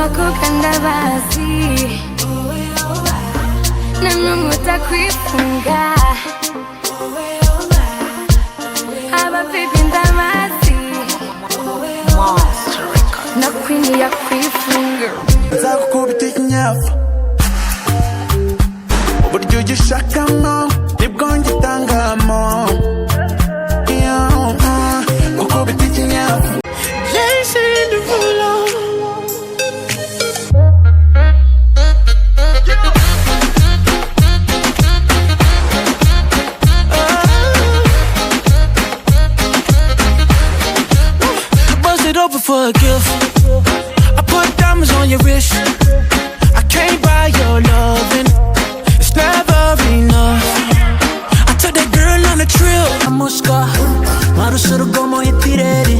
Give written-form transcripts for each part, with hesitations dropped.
abakobwa ndabazi namwe utakwifunga aba baby ndabazi nakwini yakwifunga nzakubita inyafu uburyo ugishakamo nibwo ngitangamo gukubita ikinyafu Over for a gift. I put diamonds on your wrist. I can't buy your loving. It's never enough. I took that girl on a trip. Amushka, marushuru gomo itireri.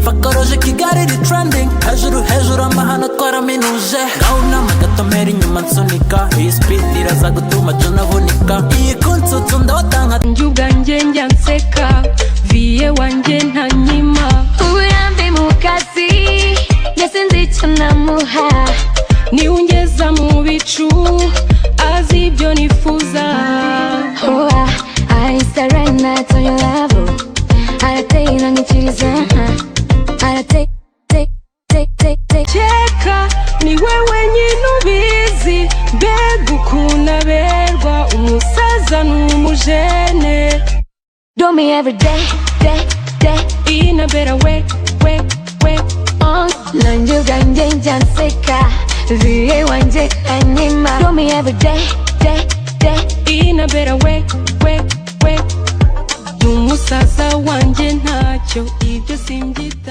Fakoroje Kigali di trending. Hejuru amahano twara minuje. Gauna magatomera inyuma nsunika. Iyi speed iraza gutuma jona vunika. Iyi kunsutsu ndawatanga. Njuga nje njya nseka. Vie wanje ntanyima. Mukazi yasinze icyo namuha niwungeza mu bicu azi ibyo nifuza I surrender to your level arateyina nkikiriza cheka ni wewe nyine ubizi mbega ukuntu aberwa umusaza n'umujene do me every day in a better way nanjuga nje njanseka vie wanje kanyima do me every day in a better way n'umusaza wanje ntacyo ibyo simbyita